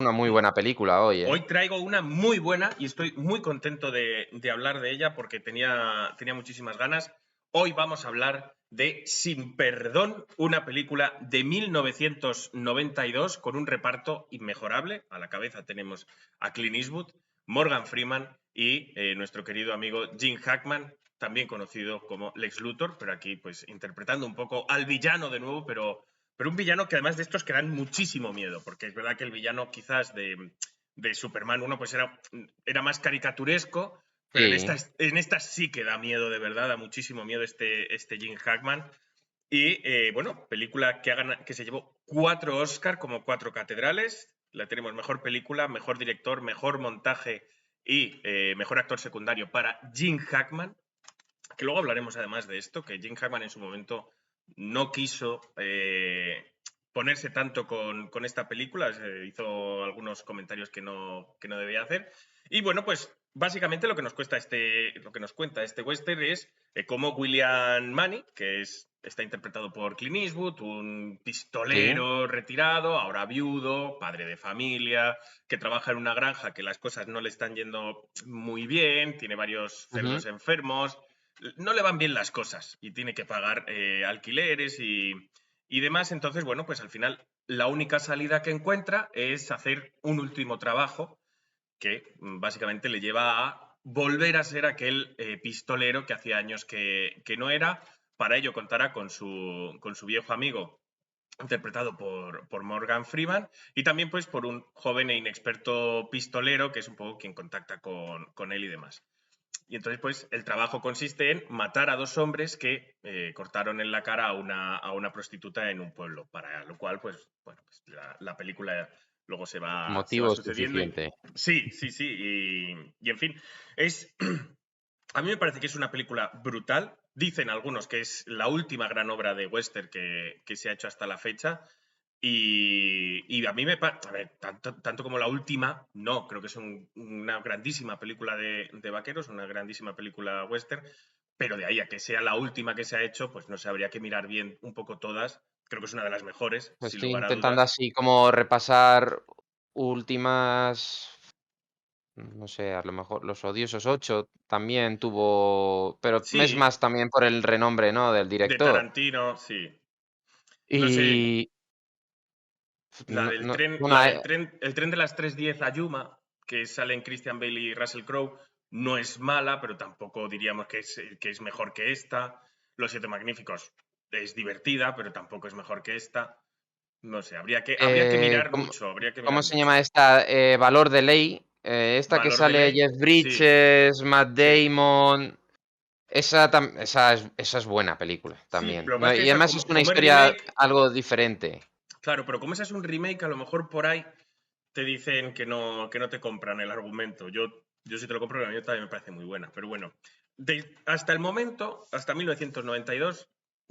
Una muy buena película hoy, ¿eh? Hoy traigo una muy buena y estoy muy contento de hablar de ella porque tenía muchísimas ganas. Hoy vamos a hablar de Sin Perdón, una película de 1992 con un reparto inmejorable. A la cabeza tenemos a Clint Eastwood, Morgan Freeman y nuestro querido amigo Jim Hackman, también conocido como Lex Luthor, pero aquí pues interpretando un poco al villano de nuevo, pero un villano que además de estos que dan muchísimo miedo, porque es verdad que el villano quizás de Superman 1 pues era más caricaturesco, pero Sí. en esta sí que da miedo de verdad, da muchísimo miedo este Jim Hackman. Y bueno, película que se llevó 4 Oscar como 4 catedrales. La tenemos mejor película, mejor director, mejor montaje y mejor actor secundario para Jim Hackman, que luego hablaremos además de esto, que Jim Hackman en su momento no quiso ponerse tanto con esta película, hizo algunos comentarios que no debía hacer. Y bueno, pues básicamente lo que nos cuenta este western es cómo William Manny, está interpretado por Clint Eastwood, un Sí. pistolero retirado, ahora viudo, padre de familia, que trabaja en una granja que las cosas no le están yendo muy bien, tiene varios Ujú. cerdos enfermos, no le van bien las cosas y tiene que pagar alquileres y demás. Entonces, bueno, pues al final la única salida que encuentra es hacer un último trabajo que básicamente le lleva a volver a ser aquel pistolero que hacía años que no era. Para ello contará con su viejo amigo interpretado por Morgan Freeman y también pues por un joven e inexperto pistolero que es un poco quien contacta con él y demás. Y entonces, pues, el trabajo consiste en matar a 2 hombres que cortaron en la cara a una prostituta en un pueblo, para lo cual, pues, bueno, pues la película luego se va Motivo sucediendo. Y, suficiente. sí, sí, sí. Y en fin, es, a mí me parece que es una película brutal. Dicen algunos que es la última gran obra de western que se ha hecho hasta la fecha. Y a mí a ver, tanto como la última, no, creo que es una grandísima película de vaqueros, una grandísima película western, pero de ahí a que sea la última que se ha hecho, pues no sé, habría que mirar bien un poco todas. Creo que es una de las mejores, sin Estoy lugar a intentando dudas. así como repasar últimas, no sé, a lo mejor Los Odiosos 8 también tuvo, pero es Sí, más también por el renombre, ¿no?, del de director. Tarantino, sí. No sé, Y la no, del no, tren, bueno, la del tren, el tren de las 3:10 a Yuma, que salen Christian Bale y Russell Crowe, no es mala, pero tampoco diríamos que es mejor que esta. Los Siete Magníficos es divertida, pero tampoco es mejor que esta. No sé, habría que mirar ¿cómo, mucho, habría que cómo mirar se mucho. llama esta? Valor de ley. Esta que Valor de sale ley, Jeff sí, Bridges, Matt sí. Damon. Esa es buena película Sí, también, lo que pasa ¿no? es que Y esa, además es como, una como es historia remake, algo diferente. claro, pero como esa es un remake, a lo mejor por ahí te dicen que no te compran el argumento. Yo sí te lo compro, a mí también me parece muy buena. Pero bueno, hasta el momento, hasta 1992,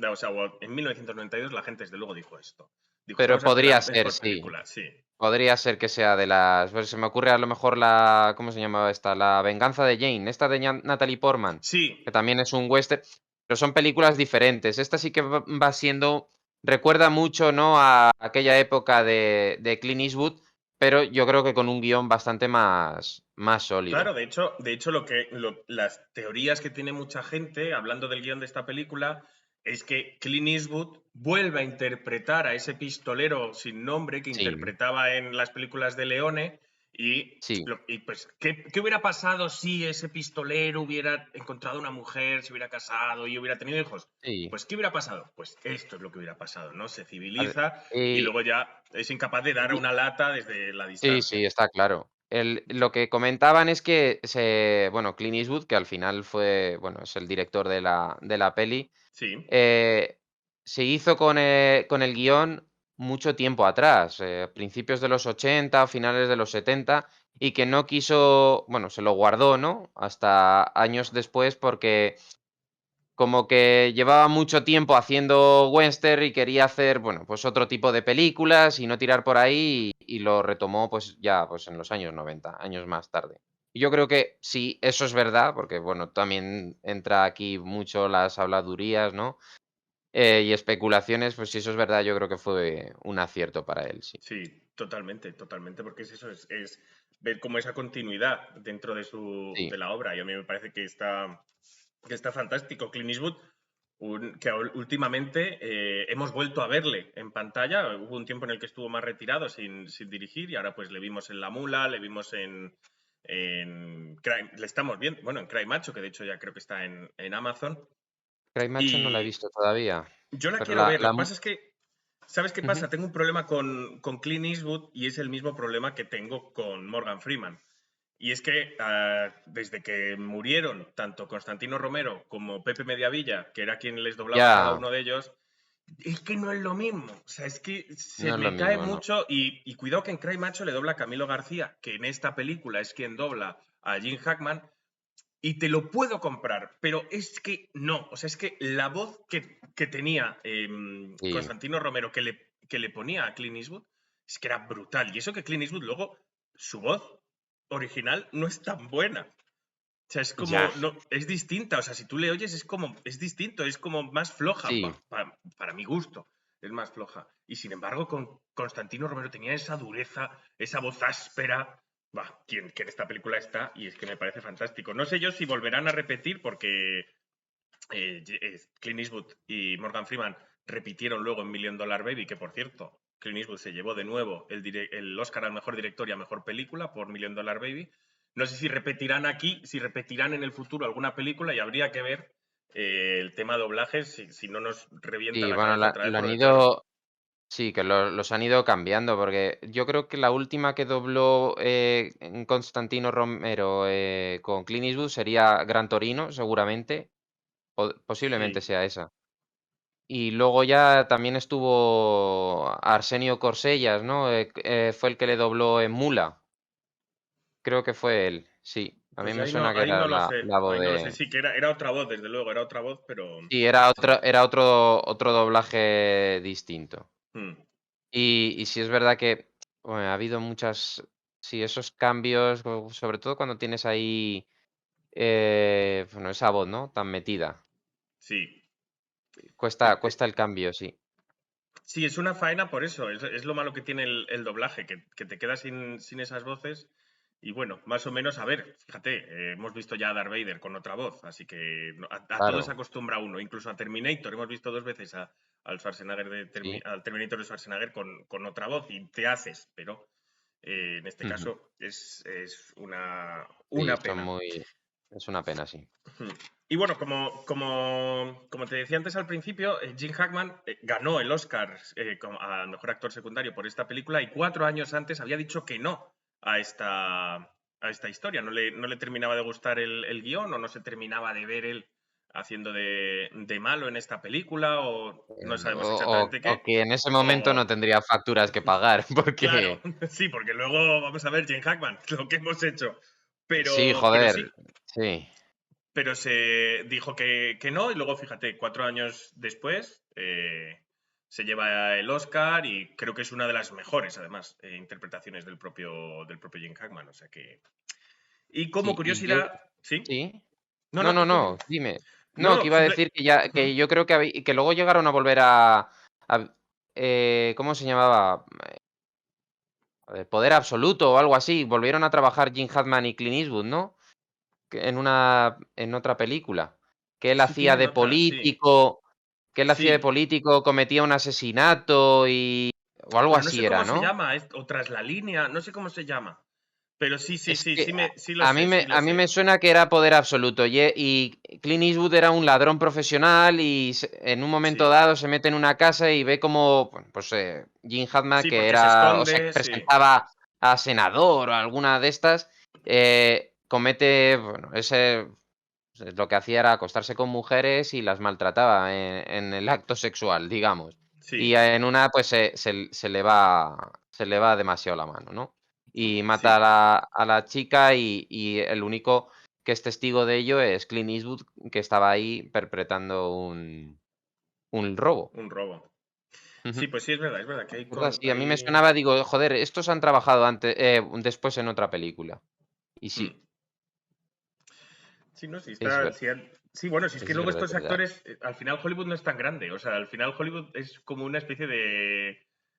o sea, en 1992 la gente desde luego dijo esto. Dijo, Pero vamos a hacer la podría ser, mejor sí. película, sí. Podría ser que sea de las, pues, se me ocurre a lo mejor la, ¿cómo se llamaba esta? La venganza de Jane, esta de Natalie Portman, Sí, que también es un western, pero son películas diferentes. Esta sí que va siendo, recuerda mucho, ¿no?, a aquella época de Clint Eastwood, pero yo creo que con un guión bastante más claro, sólido. de hecho las teorías que tiene mucha gente hablando del guión de esta película es que Clint Eastwood vuelve a interpretar a ese pistolero sin nombre que Sí, interpretaba en las películas de Leone sí, y pues, ¿qué hubiera pasado si ese pistolero hubiera encontrado una mujer, se hubiera casado y hubiera tenido hijos? sí. Pues, ¿qué hubiera pasado? Pues esto es lo que hubiera pasado, ¿no? Se Ade- civiliza y Y, luego ya es incapaz de dar una lata desde la sí, distancia. sí, está claro. Lo que comentaban es que bueno, Clint Eastwood, que al final fue, bueno, es el director de la peli, Sí, eh, se hizo con el guión mucho tiempo atrás, principios de los 80, finales de los 70, y que no quiso, bueno, se lo guardó, ¿no?, hasta años después porque como que llevaba mucho tiempo haciendo western y quería hacer, bueno, pues otro tipo de películas y no tirar por ahí y lo retomó pues ya pues en los años 90, años más tarde. Y yo creo que sí, eso es verdad, porque bueno, también entra aquí mucho las habladurías, ¿no? Y especulaciones, pues si eso es verdad, yo creo que fue un acierto para él, sí. sí. Totalmente, totalmente, porque es eso, es ver como esa continuidad dentro Sí, de la obra. Y a mí me parece que está fantástico. Clint Eastwood, que últimamente hemos vuelto a verle en pantalla. Hubo un tiempo en el que estuvo más retirado sin dirigir y ahora pues le vimos en La Mula, le vimos le estamos viendo, bueno, en Cry Macho, que de hecho ya creo que está en Amazon. Cry Macho no la he Y visto todavía, yo la pero quiero ver. Lo que mu- pasa es que, ¿sabes qué Ujú. pasa? Tengo un problema con Clint Eastwood y es el mismo problema que tengo con Morgan Freeman. Y es que desde que murieron tanto Constantino Romero como Pepe Mediavilla, que era quien les doblaba a cada Ya, uno de ellos, es que no es lo mismo. O sea, es que se no es lo me cae mismo, ¿no? mucho y cuidado que en Cry Macho le dobla a Camilo García, que en esta película es quien dobla a Jim Hackman, y te lo puedo comprar, pero es que no. O sea, es que la voz que tenía Sí, Constantino Romero que le ponía a Clint Eastwood es que era brutal. Y eso que Clint Eastwood luego, su voz original no es tan buena. O sea, es ya, como, no, es distinta. O sea, si tú le oyes es como, es distinto, es como más floja, sí, para mi gusto, es más floja. Y sin embargo, con Constantino Romero tenía esa dureza, esa voz áspera. Bah, que en esta película está y es que me parece fantástico. No sé yo si volverán a repetir porque Clint Eastwood y Morgan Freeman repitieron luego en Million Dollar Baby, que por cierto, Clint Eastwood se llevó de nuevo el Oscar al mejor director y a mejor película por Million Dollar Baby. No sé si repetirán aquí, si repetirán en el futuro alguna película y habría que ver el tema doblajes si no nos revienta sí, la bueno, cabeza otra vez, lo han porque claro, ido, sí, que los han ido cambiando, porque yo creo que la última que dobló en Constantino Romero con Clint Eastwood sería Gran Torino, seguramente, posiblemente sí, sea esa. Y luego ya también estuvo Arsenio Corsellas, ¿no? Fue el que le dobló en Mula. Creo que fue él, sí. A mí pues me suena que ahí era no lo sé, la voz ahí no lo sé. de... Sí, que era otra voz, desde luego, era otra voz, pero... Sí, era otro doblaje distinto. hmm, Y sí es verdad que bueno, ha habido sí, esos cambios, sobre todo cuando tienes ahí, bueno, esa voz, ¿no? Tan metida. sí. Cuesta el cambio, sí. Sí, es una faena por eso. Es lo malo que tiene el doblaje, que te quedas sin esas voces. Y bueno, más o menos, a ver, fíjate, hemos visto ya a Darth Vader con otra voz, así que a todo se Claro, acostumbra uno. Incluso a Terminator, hemos visto dos veces al Schwarzenegger sí. al Terminator de Schwarzenegger con otra voz y te haces, pero en este Ujú. caso es Sí, una pena. es una pena, sí. Hmm. Y bueno, como te decía antes al principio, Jim Hackman ganó el Oscar al mejor actor secundario por esta película y 4 años antes había dicho que no a esta historia. No le terminaba de gustar el guión o no se terminaba de ver él haciendo de malo en esta película o no sabemos exactamente O qué. que en ese momento no O, tendría facturas que pagar, claro, porque sí, porque luego vamos a ver Jim Hackman, lo que hemos hecho. sí, Pero joder, sí, sí, pero se dijo que no y luego, fíjate, 4 años después se lleva el Oscar y creo que es una de las mejores, además, interpretaciones del propio Jim Hackman. O sea que... Y como sí, y yo, curiosidad, ¿sí? sí. No, No, no, no, tú dime. no, dime. No, No, que no, iba a decir que ya, Ujú. que yo creo que, que luego llegaron a volver ¿cómo se llamaba? Poder Absoluto o algo así. Volvieron a trabajar Jim Hackman y Clint Eastwood, ¿no? En otra película. Que él Sí hacía tienen de otra, sí. político, Sí, cometía un asesinato o algo pero no así sé cómo era, se ¿no? llama, o tras la línea, no sé cómo se llama. Pero sí, sí, Es sí, que sí lo sé, sí lo a mí me sé. suena que era Poder Absoluto y Clint Eastwood era un ladrón profesional y en un momento Sí. dado se mete en una casa y ve como, bueno, pues Jim Hackman, Sí, que porque se era, o sea, que esconde, sí. presentaba a senador o alguna de estas, comete, bueno, lo que hacía era acostarse con mujeres y las maltrataba en el acto sexual, digamos. Y Sí, en una, pues se le va demasiado la mano, ¿no? Y mata sí. a la chica y el único que es testigo de ello es Clint Eastwood, que estaba ahí perpetrando un robo. Un robo. Ujú. Sí, pues sí, es verdad que hay ¿Verdad? con Sí, a mí me hay... sonaba, digo, joder, estos han trabajado antes, después en otra película. Y Hmm. sí, Sí, no, sí es está. Sí, sí, bueno, si es que luego es estos verdad. actores, al final Hollywood no es tan grande. O sea, al final Hollywood es como una especie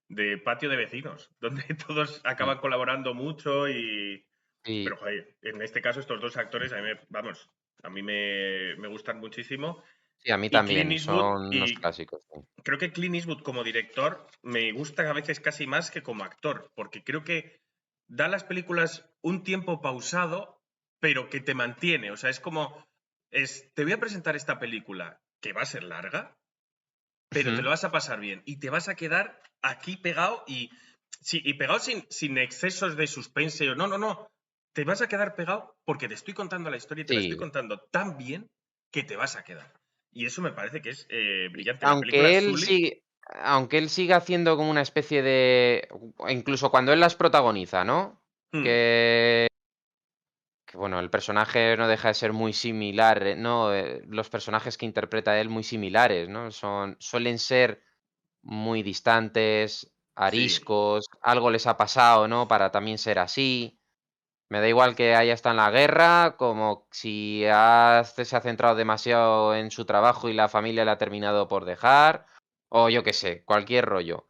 de patio de vecinos, donde todos Mm, acaban colaborando mucho y... Pero, sí, joder, en este caso estos dos actores vamos, a mí me gustan muchísimo. sí, a mí Y Clint también, Eastwood, son unos y clásicos, sí. creo que Clint Eastwood como director me gusta a veces casi más que como actor, porque creo que da a las películas un tiempo pausado, pero que te mantiene. O sea, es como, te voy a presentar esta película que va a ser larga, pero te Ujú. lo vas a pasar bien y te vas a quedar aquí pegado sí, y pegado sin excesos de suspense. No, no, no. Te vas a quedar pegado porque te estoy contando la historia y te la estoy Sí, contando tan bien que te vas a quedar. Y eso me parece que es y brillante. La película Sully, aunque él siga haciendo como una especie de, incluso cuando él las protagoniza, ¿no? hmm, Que bueno, el personaje no deja de ser muy similar, ¿no? Los personajes que interpreta él muy similares, ¿no? Suelen ser muy distantes, sí, ariscos, algo les ha pasado, ¿no? Para también ser así. Me da igual que haya estado en la guerra, como si se ha centrado demasiado en su trabajo y la familia le ha terminado por dejar, o yo qué sé, cualquier rollo.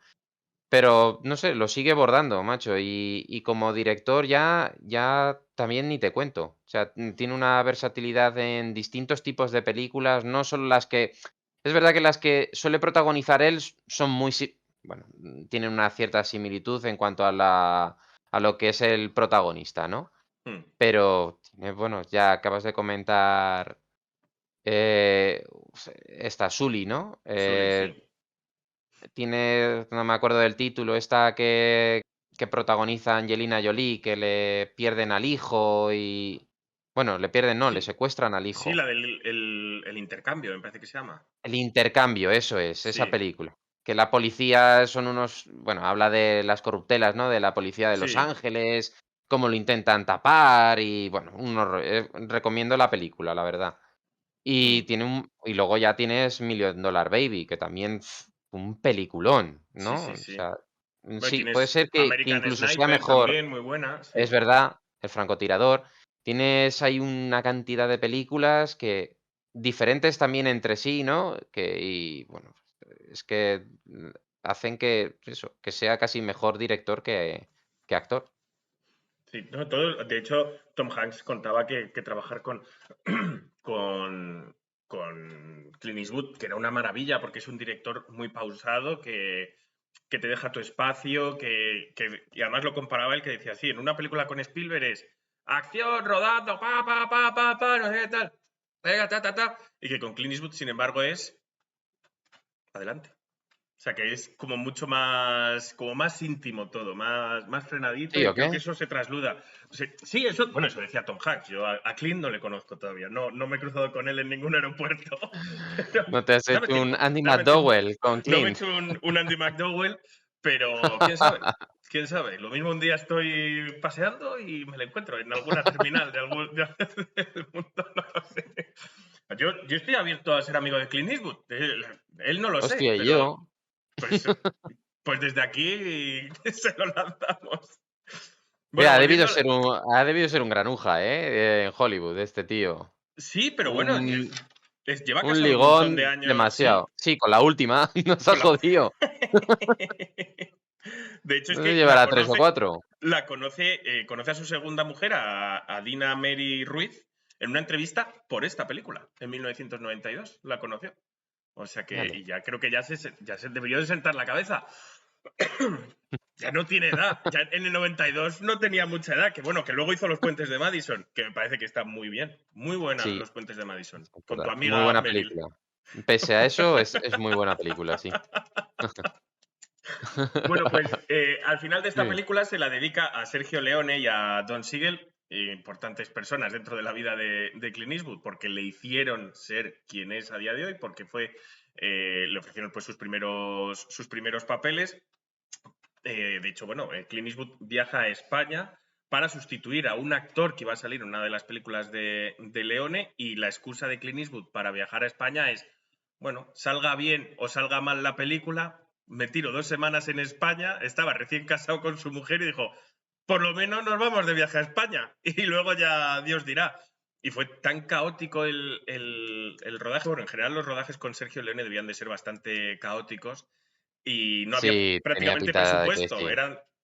Pero, no sé, lo sigue bordando, macho, y como director ya también ni te cuento. O sea, tiene una versatilidad en distintos tipos de películas, no solo las que es verdad que las que suele protagonizar él son bueno, tienen una cierta similitud en cuanto a lo que es el protagonista, ¿no? hmm, Pero bueno, ya acabas de comentar, esta Sully, ¿no? Sully, sí. Tiene, no me acuerdo del título, esta que protagoniza Angelina Jolie, que le pierden al hijo y bueno, le pierden no, le Sí, secuestran al sí, hijo. la del el intercambio, me parece que se llama. El intercambio, eso es, esa Sí, película. Que la policía son unos, bueno, habla de las corruptelas, ¿no? De la policía de Los sí, Ángeles, cómo lo intentan tapar y bueno, recomiendo la película, la verdad. hmm, Y luego ya tienes Million Dollar Baby, que también un peliculón, sí, ¿no? sí, O sí. sea, Bueno, sí, puede tienes ser que American incluso sea Sniper mejor, también, muy buena, es sí. verdad, El francotirador. Tienes ahí una cantidad de películas que diferentes también entre sí, ¿no? Y bueno, es que hacen que eso, que sea casi mejor director que actor. Sí, no, todo, de hecho, Tom Hanks contaba que trabajar con, con Clint Eastwood, que era una maravilla, porque es un director muy pausado, que te deja tu espacio, y además lo comparaba él que decía, sí, en una película con Spielberg es acción, rodando, no sé qué tal, venga, ta, ta, ta, y que con Clint Eastwood, sin embargo, es adelante. O sea, que es como mucho más, como más íntimo todo, más frenadito ¿Sí y o creo qué? que eso se trasluda. O sea, sí, eso, bueno, eso decía Tom Hanks. Yo a Clint no le conozco todavía, no me he cruzado con él en ningún aeropuerto. Pero ¿No te has hecho un Andy realmente McDowell con no me he Clint? hecho un Andy McDowell, pero quién sabe, quién sabe. Lo mismo un día estoy paseando y me lo encuentro en alguna terminal del mundo, no lo sé. Yo estoy abierto a ser amigo de Clint Eastwood. Él no lo sé, Hostia, ¿y pero yo? pues, pues desde aquí se lo lanzamos. Bueno, Ha volviendo debido a ser un granuja, en Hollywood, este tío. Sí, pero bueno, Un lleva un casado un montón de ligón años, sí, demasiado. Sí, con la última nos ha con la... jodido. De hecho, es No sé si que llevará 3 o 4. conoce a su segunda mujer, a Dina Mary Ruiz, en una entrevista por esta película, en 1992, la conoció. O sea que, Fíjate. y ya creo que ya se debió de sentar la cabeza. Ya no tiene edad. Ya en el 92 no tenía mucha edad. Que bueno, que luego hizo Los Puentes de Madison, que me parece que está muy bien. Muy buena Sí, Los Puentes de Madison. es Con tu verdad. Muy amiga buena Meryl. película. Pese a eso, es muy buena película, sí. Bueno, pues al final de esta Dime. película se la dedica a Sergio Leone y a Don Siegel, importantes personas dentro de la vida de Clint Eastwood, porque le hicieron ser quien es a día de hoy, porque le ofrecieron pues sus primeros papeles. De hecho, bueno, Clint Eastwood viaja a España para sustituir a un actor que iba a salir en una de las películas de Leone y la excusa de Clint Eastwood para viajar a España es, bueno, salga bien o salga mal la película, me tiro 2 semanas en España, estaba recién casado con su mujer y dijo, por lo menos nos vamos de viaje a España y luego ya Dios dirá. Y fue tan caótico el rodaje, bueno, en general los rodajes con Sergio Leone debían de ser bastante caóticos y no había Sí, tenía prácticamente pinta de que presupuesto. sí.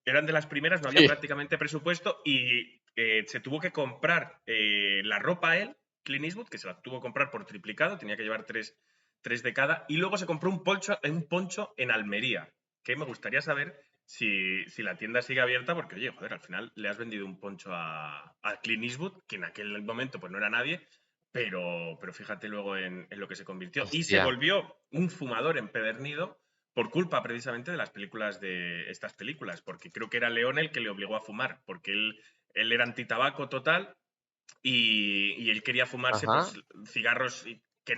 Eran de las primeras, no había Sí. prácticamente presupuesto y se tuvo que comprar la ropa él, Clint Eastwood, que se la tuvo que comprar por triplicado, tenía que llevar tres de cada, y luego se compró un poncho en Almería, que me gustaría saber si la tienda sigue abierta, porque oye, joder, al final le has vendido un poncho a Clint Eastwood, que en aquel momento pues no era nadie, pero fíjate luego en lo que se convirtió. Y se Hostia. volvió un fumador empedernido por culpa precisamente de las películas de estas películas, porque creo que era León el que le obligó a fumar, porque él era antitabaco total y él quería fumarse Ajá. pues cigarros que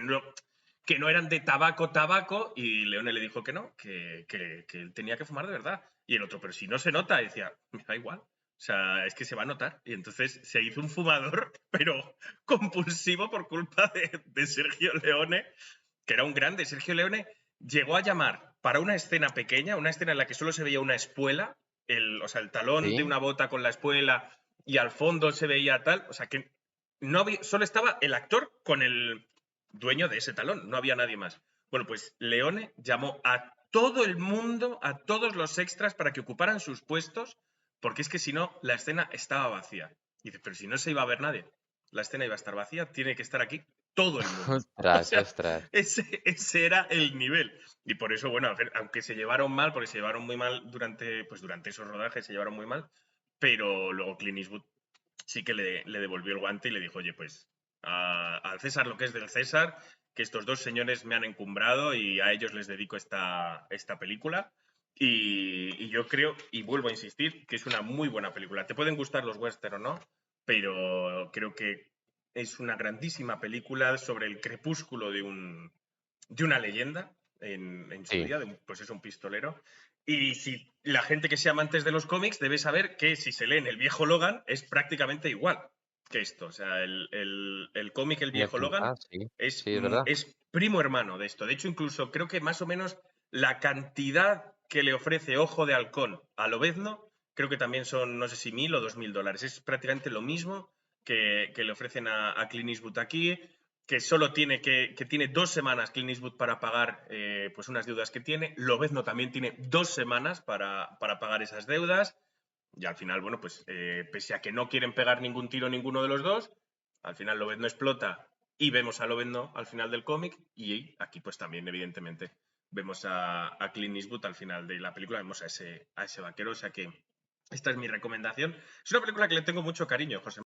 no eran de tabaco, y Leone le dijo que no, que él tenía que fumar de verdad. Y el otro, pero si no se nota, y decía, me da igual. O sea, es que se va a notar. Y entonces se hizo un fumador, pero compulsivo por culpa de Sergio Leone, que era un grande. Sergio Leone llegó a llamar para una escena pequeña, una escena en la que solo se veía una espuela, o sea, el talón de Sí. una bota con la espuela y al fondo se veía tal, o sea que no había, solo estaba el actor con el dueño de ese talón, no había nadie más. Bueno, pues Leone llamó a todo el mundo, a todos los extras para que ocuparan sus puestos, porque es que si no, la escena estaba vacía. Y dice, pero si no se iba a ver nadie, la escena iba a estar vacía, tiene que estar aquí todo el mundo. O Ostras, sea, ostras. ese era el nivel. Y por eso, bueno, aunque se llevaron mal, porque se llevaron muy mal durante esos rodajes, se llevaron muy mal, pero luego Clint Eastwood sí que le devolvió el guante y le dijo, oye, pues al César lo que es del César, que estos dos señores me han encumbrado y a ellos les dedico esta película. Y yo creo, y vuelvo a insistir, que es una muy buena película. Te pueden gustar los western o no, pero creo que es una grandísima película sobre el crepúsculo de una leyenda en su Sí. día, pues es un pistolero. Y si la gente que sea amantes de los cómics debe saber que si se leen el viejo Logan es prácticamente igual que esto. O sea, el cómic El Tiene viejo Logan pinta, sí. Sí, es verdad. es primo hermano de esto. De hecho, incluso creo que más o menos la cantidad que le ofrece Ojo de Halcón a Lobezno, creo que también son, no sé si 1.000 o 2.000 dólares. Es prácticamente lo mismo que le ofrecen a Clint Eastwood aquí, que solo que tiene 2 semanas Clint Eastwood para pagar pues unas deudas que tiene. Lobezno también tiene 2 semanas para pagar esas deudas. Y al final, bueno, pues pese a que no quieren pegar ningún tiro ninguno de los dos, al final Lobezno explota y vemos a Lobezno al final del cómic. Y aquí, pues también, evidentemente, vemos a Clint Eastwood al final de la película, vemos a ese vaquero. O sea que esta es mi recomendación. Es una película que le tengo mucho cariño, José.